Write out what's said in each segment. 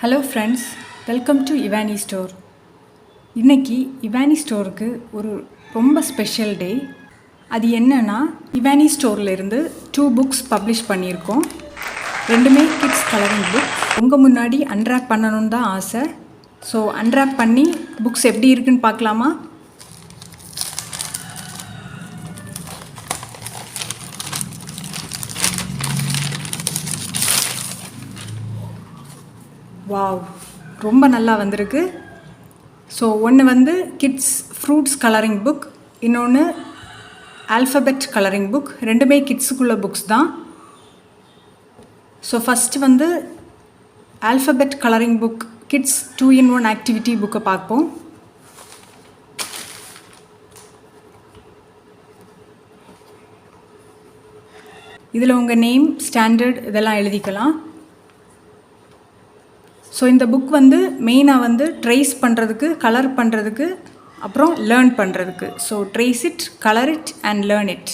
Hello friends, welcome to Ivani store. இன்றைக்கி இவானி ஸ்டோருக்கு ஒரு ரொம்ப ஸ்பெஷல் டே. அது என்னன்னா, இவானி ஸ்டோர்லேருந்து 2 புக்ஸ் பப்ளிஷ் பண்ணியிருக்கோம். ரெண்டுமே கிட்ஸ் கலரிங் புக். உங்கள் முன்னாடி அன்ராப் பண்ணணுன்னு தான் ஆசை. ஸோ அன்ராப் பண்ணி புக்ஸ் எப்படி இருக்குன்னு பார்க்கலாமா? வாவ், ரொம்ப நல்லா வந்திருக்கு. ஸோ ஒன்று வந்து கிட்ஸ் ஃப்ரூட்ஸ் கலரிங் புக், இன்னொன்று ஆல்ஃபபெட் கலரிங் புக். ரெண்டுமே கிட்ஸுக்குள்ள புக்ஸ் தான். ஸோ ஃபஸ்ட்டு வந்து alphabet colouring book kids 2-in-1 activity புக்கை பார்ப்போம். இதில் உங்கள் நேம், ஸ்டாண்டர்ட் இதெல்லாம் எழுதிக்கலாம். ஸோ இந்த புக் வந்து மெயினாக வந்து ட்ரேஸ் பண்ணுறதுக்கு, கலர் பண்ணுறதுக்கு, அப்புறம் லேர்ன் பண்ணுறதுக்கு. So trace it, colour it and learn it.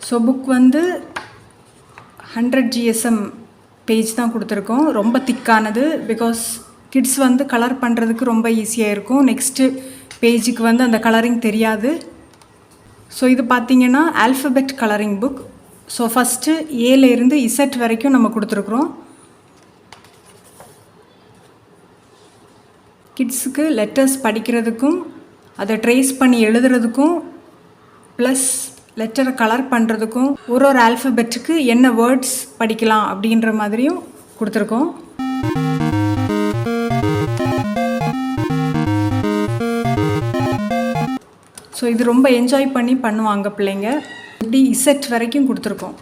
So book வந்து 100 GSM பேஜ் தான் கொடுத்துருக்கோம். ரொம்ப திக்கானது. பிகாஸ் கிட்ஸ் வந்து கலர் பண்ணுறதுக்கு ரொம்ப ஈஸியாக இருக்கும். நெக்ஸ்ட்டு பேஜுக்கு வந்து அந்த கலரிங் தெரியாது. ஸோ இது பார்த்திங்கன்னா alphabet colouring book. So first ஏலேருந்து இசட் வரைக்கும் நம்ம கொடுத்துருக்குறோம். கிட்ஸுக்கு லெட்டர்ஸ் படிக்கிறதுக்கும், அதை ட்ரேஸ் பண்ணி எழுதுறதுக்கும், ப்ளஸ் லெட்டரை கலர் பண்ணுறதுக்கும், ஒரு ஆல்ஃபபெட்டுக்கு என்ன வேர்ட்ஸ் படிக்கலாம் அப்படின்ற மாதிரியும் கொடுத்துருக்கோம். ஸோ இது ரொம்ப என்ஜாய் பண்ணி பண்ணுவாங்க பிள்ளைங்க. இப்படி இசட் வரைக்கும் கொடுத்துருக்கோம்.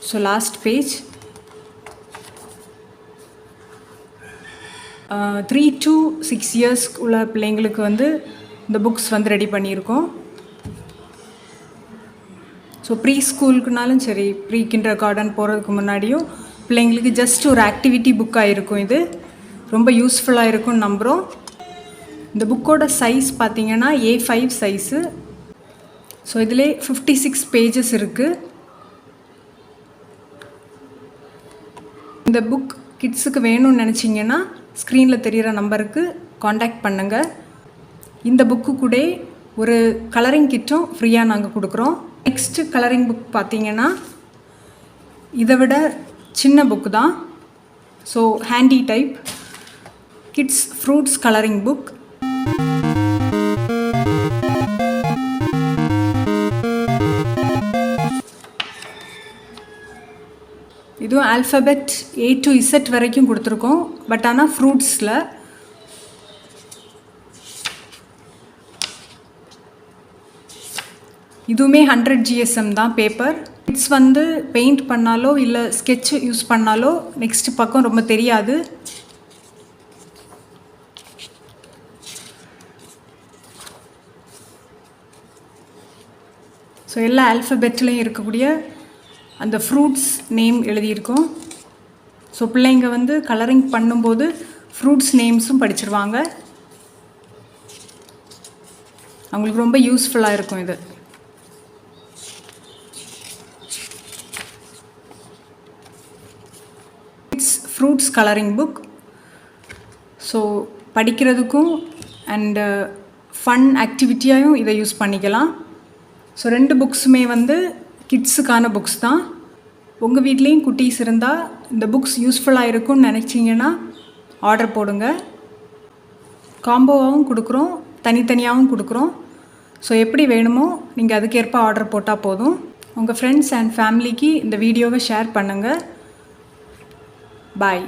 So last page 3 to 6 years உள்ள பிள்ளைங்களுக்கு வந்து இந்த புக்ஸ் வந்து ரெடி பண்ணியிருக்கோம். ஸோ ப்ரீ ஸ்கூலுக்குனாலும் சரி, ப்ரீ கிண்டர் கார்டன் போகிறதுக்கு முன்னாடியும் பிள்ளைங்களுக்கு ஜஸ்ட் ஒரு ஆக்டிவிட்டி புக்காக இருக்கும். இது ரொம்ப யூஸ்ஃபுல்லாக இருக்கும்னு நம்புகிறோம். இந்த புக்கோட சைஸ் பார்த்திங்கன்னா A5 சைஸு. ஸோ இதிலே 56 பேஜஸ் இருக்குது. இந்த புக் கிட்ஸுக்கு வேணும்னு நினச்சிங்கன்னா ஸ்க்ரீனில் தெரிகிற நம்பருக்கு காண்டாக்ட் பண்ணுங்கள். இந்த புக்கு கூட ஒரு கலரிங் கிட்டும் ஃப்ரீயாக நாங்கள் கொடுக்குறோம். நெக்ஸ்ட்டு கலரிங் புக் பார்த்திங்கன்னா இதை விட சின்ன புக்கு தான். So handy type kids fruits colouring book. இதுவும் ஆல்ஃபபெட் A to Z வரைக்கும் கொடுத்துருக்கோம். பட் ஆனால் ஃப்ரூட்ஸில் இதுவுமே 100 GSM தான் பேப்பர். கிட்ஸ் வந்து பெயிண்ட் பண்ணாலோ இல்லை ஸ்கெட்ச் யூஸ் பண்ணாலோ நெக்ஸ்ட் பக்கம் ரொம்ப தெரியாது. ஸோ எல்லா ஆல்ஃபபெட்லேயும் இருக்கக்கூடிய அந்த ஃப்ரூட்ஸ் நேம் எழுதியிருக்கோம். ஸோ பிள்ளைங்க வந்து கலரிங் பண்ணும்போது ஃப்ரூட்ஸ் நேம்ஸும் படிச்சிருவாங்க. அவங்களுக்கு ரொம்ப யூஸ்ஃபுல்லாக இருக்கும் இது. Fruits colouring book. ஸோ படிக்கிறதுக்கும் அண்டு ஃபன் ஆக்டிவிட்டியாகவும் இதை யூஸ் பண்ணிக்கலாம். ஸோ 2 புக்ஸுமே வந்து கிட்ஸுக்கான புக்ஸ் தான். உங்கள் வீட்லேயும் குட்டீஸ் இருந்தால் இந்த புக்ஸ் யூஸ்ஃபுல்லாக இருக்கும்னு நினச்சிங்கன்னா ஆர்டர் போடுங்க. காம்போவாகவும் கொடுக்குறோம், தனித்தனியாகவும் கொடுக்குறோம். ஸோ எப்படி வேணுமோ நீங்கள் அதுக்கேற்ப ஆர்டர் போட்டால் போதும். உங்கள் ஃப்ரெண்ட்ஸ் அண்ட் ஃபேமிலிக்கு இந்த வீடியோவை ஷேர் பண்ணுங்கள். Bye.